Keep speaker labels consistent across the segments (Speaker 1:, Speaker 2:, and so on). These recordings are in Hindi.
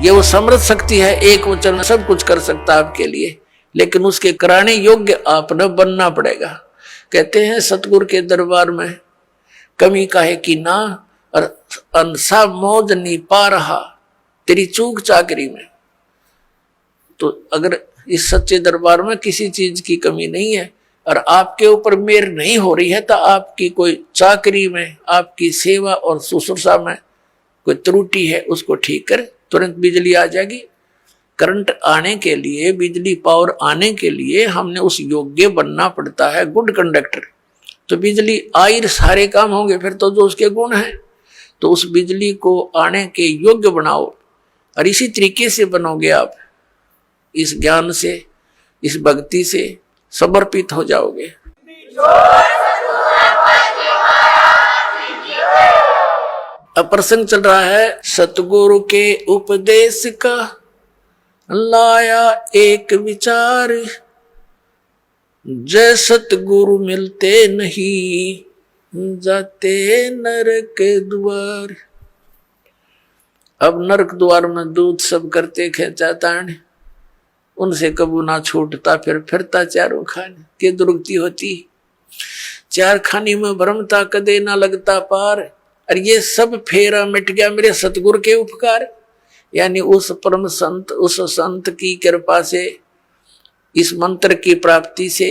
Speaker 1: ये वो समृद्ध शक्ति है, एक वचन में सब कुछ कर सकता है आपके लिए, लेकिन उसके कराने योग्य आपने बनना पड़ेगा। कहते हैं सतगुरु के दरबार में कमी काहे की ना, और अंसा मौज नहीं पा रहा तेरी चूक चाकरी में। तो अगर इस सच्चे दरबार में किसी चीज की कमी नहीं है और आपके ऊपर मेहर नहीं हो रही है, तो आपकी कोई चाकरी में, आपकी सेवा और शुश्रूषा में कोई त्रुटि है, उसको ठीक कर, तुरंत बिजली आ जाएगी। करंट आने के लिए, बिजली पावर आने के लिए हमने उस योग्य बनना पड़ता है, गुड कंडक्टर। तो बिजली आई सारे काम होंगे, फिर तो जो उसके गुण हैं। तो उस बिजली को आने के योग्य बनाओ, और इसी तरीके से बनोगे आप, इस ज्ञान से, इस भक्ति से समर्पित हो जाओगे। अब प्रसंग चल रहा है सतगुरु के उपदेश का, लाया एक विचार, जय सतगुरु मिलते नहीं, जाते नरक द्वार। अब नरक द्वार में दूध सब करते खेचातान, उनसे कबू ना छूटता, फिर फिरता चारों खाने के दुर्गति होती। चार खानी में भ्रमता, कदे ना लगता पार। और ये सब फेरा मिट गया मेरे सतगुरु के उपकार, यानी उस परम संत, उस संत की कृपा से, इस मंत्र की प्राप्ति से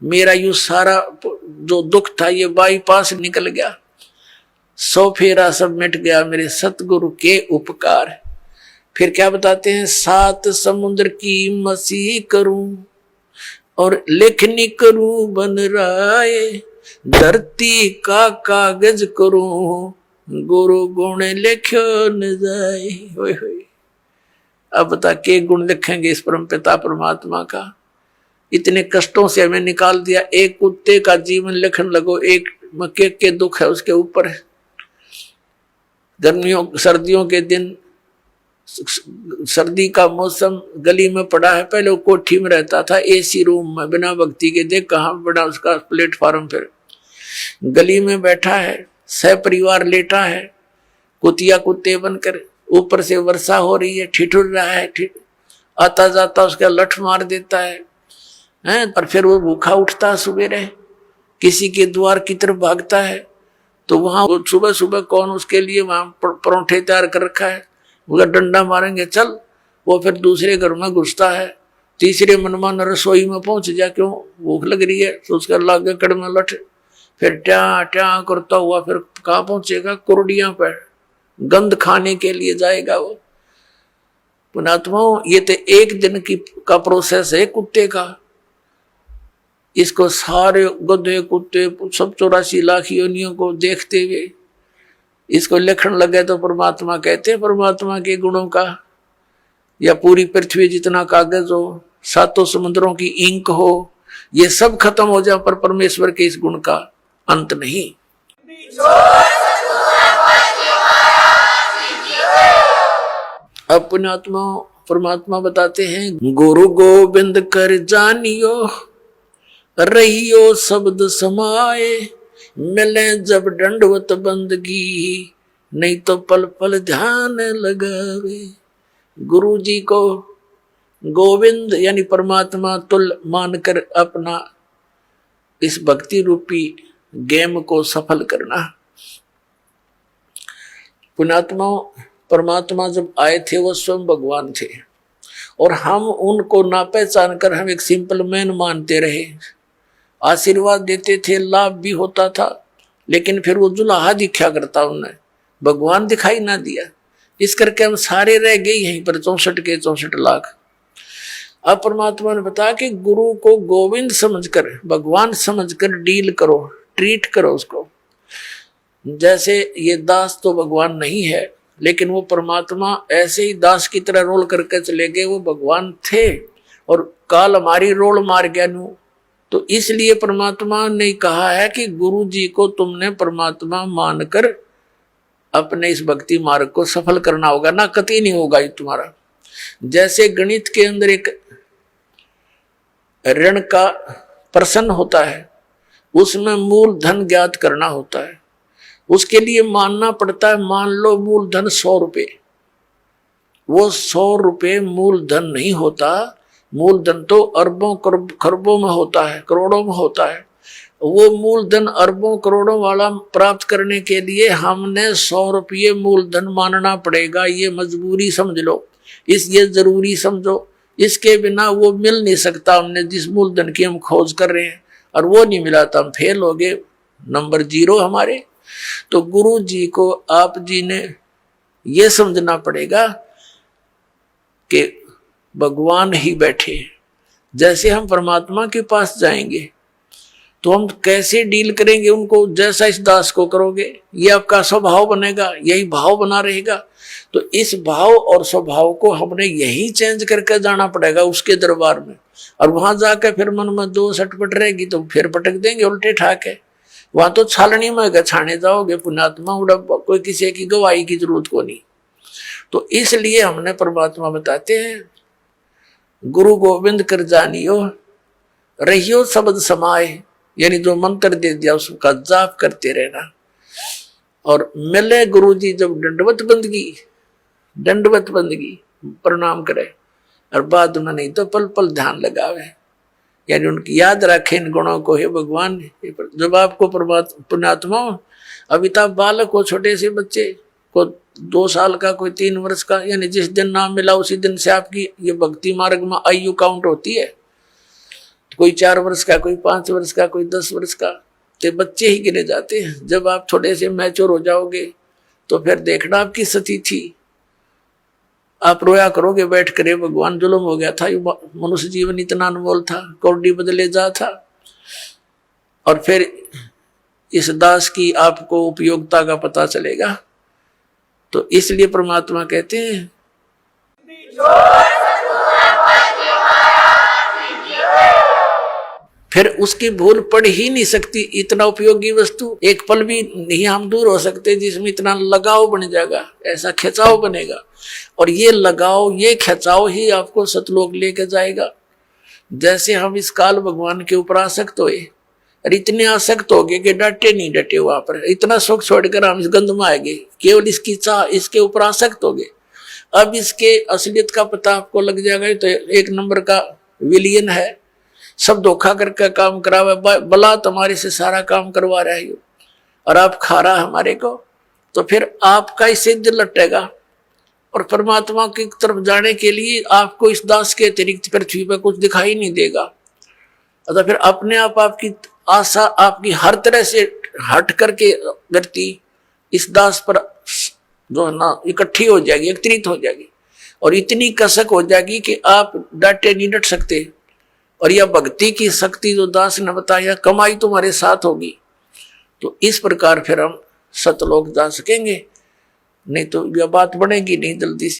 Speaker 1: मेरा यू सारा जो दुख था ये बाईपास निकल गया। 100 फेरा सब मिट गया मेरे सतगुरु के उपकार। फिर क्या बताते हैं, 7 समुद्र की मसीह करूं और लेखनी करूं बन राय, धरती का कागज करूं गुरु गुण लिखो न जाए। होय होय। अब बता के गुण लिखेंगे इस परम पिता परमात्मा का। इतने कष्टों से हमें निकाल दिया, एक कुत्ते का जीवन लिखने लगो, एक मक्के के दुख है उसके ऊपर। गर्मियों सर्दियों के दिन, सर्दी का मौसम, गली में पड़ा है, पहले वो कोठी में रहता था एसी रूम में बिना बत्ती के, देख कहाँ बड़ा उसका प्लेटफार्म, फिर गली में बैठा है, सह परिवार लेटा है, कुतिया कुत्ते बनकर, ऊपर से वर्षा हो रही है, ठिठुर रहा है, आता जाता उसका लठ मार देता है, और फिर वो भूखा उठता सवेरे, किसी के द्वार की तरफ भागता है, तो वहां सुबह सुबह कौन उसके लिए वहां परोठे तैयार कर रखा है, वो डंडा मारेंगे चल, वो फिर दूसरे घर में घुसता है, तीसरे मनमान रसोई में पहुंच जा, क्यों भूख लग रही है, तो उसका लागे कड़ में लठ, फिर ट्या ट्या करता हुआ फिर कहाँ पहुंचेगा, कुरडिया पर गंध खाने के लिए जाएगा वो। पुणात्माओं, ये तो एक दिन की का प्रोसेस है कुत्ते का। इसको सारे गधे कुत्ते सब 84 लाख योनियों को देखते हुए इसको लिखण लगे, तो परमात्मा कहते हैं परमात्मा के गुणों का, या पूरी पृथ्वी जितना कागज हो, 7 समुद्रों की इंक हो, ये सब खत्म हो जाए, पर परमेश्वर के इस गुण का अंत नहीं। अब पुण्यात्मा परमात्मा बताते हैं, गुरु गोविंद कर जानियो, रहियो शब्द समाए, मिले जब दंडवत बंदगी, नहीं तो पल पल ध्यान लगावे। गुरु जी को गोविंद यानी परमात्मा तुल मानकर अपना इस भक्ति रूपी गेम को सफल करना। पुण्यात्मा परमात्मा जब आए थे वो स्वयं भगवान थे, और हम उनको ना पहचान कर हम एक सिंपल मैन मानते रहे। आशीर्वाद देते थे, लाभ भी होता था, लेकिन फिर वो जुलाहा दिखा करता, उन्हें भगवान दिखाई ना दिया। इस करके हम सारे रह गए यहीं पर 64 के 64 लाख। अब परमात्मा ने बताया कि गुरु को गोविंद समझकर, भगवान समझकर डील करो, ट्रीट करो उसको। जैसे ये दास तो भगवान नहीं है, लेकिन वो परमात्मा ऐसे ही दास की तरह रोल करके चले गए, वो भगवान थे और काल हमारी रोल मार गया नू। तो इसलिए परमात्मा ने कहा है कि गुरु जी को तुमने परमात्मा मानकर अपने इस भक्ति मार्ग को सफल करना होगा, ना कतई नहीं होगा ये तुम्हारा। जैसे गणित के अंदर एक ऋण का प्रश्न होता है, उसमें मूल धन ज्ञात करना होता है, उसके लिए मानना पड़ता है, मान लो मूल धन 100 रुपए, वो 100 रुपये मूलधन नहीं होता, मूलधन तो अरबों खरबों में होता है, करोड़ों में होता है। वो मूलधन अरबों करोड़ों वाला प्राप्त करने के लिए हमने 100 रुपये मूलधन मानना पड़ेगा। ये मजबूरी समझ लो, ये जरूरी समझो। इसके बिना वो मिल नहीं सकता। हमने जिस मूलधन की हम खोज कर रहे हैं और वो नहीं मिला तो हम फेल हो गए, नंबर 0 हमारे। तो गुरु जी को आप जी ने ये समझना पड़ेगा कि भगवान ही बैठे। जैसे हम परमात्मा के पास जाएंगे तो हम कैसे डील करेंगे उनको, जैसा इस दास को करोगे ये आपका स्वभाव बनेगा, यही भाव बना रहेगा। तो इस भाव और स्वभाव को हमने यही चेंज करके जाना पड़ेगा उसके दरबार में। और वहां जाकर फिर मन में दो सटपट रहेगी तो फिर पटक देंगे उल्टे ठाके। वहां तो छालनी में छाने जाओगे पुण्यात्मा, उड़ा कोई किसी की गवाही की जरूरत को नहीं। तो इसलिए हमने परमात्मा बताते हैं, गुरु गोविंद कर जानियो रहियो शब्द समाए, यानी जो मंत्र दे दिया उसका जाप करते रहना। और मिले गुरु जी जब दंडवत बंदगी प्रणाम करे, और बाद में नहीं तो पल पल ध्यान लगावे, यानी उनकी याद रखे इन गुणों को। हे भगवान, जब आपको पुण्यात्मा अमिताभ बालक को, छोटे से बच्चे को 2 साल का, कोई 3 वर्ष का, यानी जिस दिन नाम मिला उसी दिन से आपकी ये भक्ति मार्ग में आयु काउंट होती है। कोई 4 वर्ष का, कोई 5 वर्ष का, कोई 10 वर्ष का, तो बच्चे ही गिने जाते हैं। जब आप थोड़े से मैच्योर हो जाओगे तो फिर देखना आपकी स्थिति थी, आप रोया करोगे बैठ कर, भगवान जुल्म हो गया था, मनुष्य जीवन इतना अनमोल था, कौड़ी बदले जा था। और फिर इस दास की आपको उपयोगिता का पता चलेगा। तो इसलिए परमात्मा कहते हैं, फिर उसकी भूल पड़ ही नहीं सकती। इतना उपयोगी वस्तु एक पल भी नहीं हम दूर हो सकते जिसमें इतना लगाव बन जाएगा, ऐसा खिंचाव बनेगा। और ये लगाव, ये खिंचाव ही आपको सतलोक लेके जाएगा। जैसे हम इस काल भगवान के ऊपर आसक्त हुए और इतने आसक्त हो गए कि डटे नहीं डटे वहां पर, इतना सुख छोड़कर हम इस गंध में आएंगे, केवल इसकी चाह, इसके ऊपर आसक्त हो गए। अब इसके असलियत का पता आपको लग जाएगा। तो 1 नंबर का विलियन है, सब धोखा करके काम करावे, बला तुम्हारे से सारा काम करवा रहा है और आप खा रहा हमारे को। तो फिर आपका इससे दिल लटेगा और परमात्मा की तरफ जाने के लिए आपको इस दास के अतिरिक्त पृथ्वी पर कुछ दिखाई नहीं देगा। तो फिर अपने आप आपकी आशा आपकी हर तरह से हट करके व्यक्ति इस दास पर जो है ना इकट्ठी हो जाएगी, एकत्रित हो जाएगी, और इतनी कसक हो जाएगी कि आप डांटे नहीं डट सकते। और यह भक्ति की शक्ति जो दास ने बताया, कमाई तुम्हारे साथ होगी। तो इस प्रकार फिर हम सतलोक जा सकेंगे, नहीं तो यह बात बनेगी नहीं जल्दी से।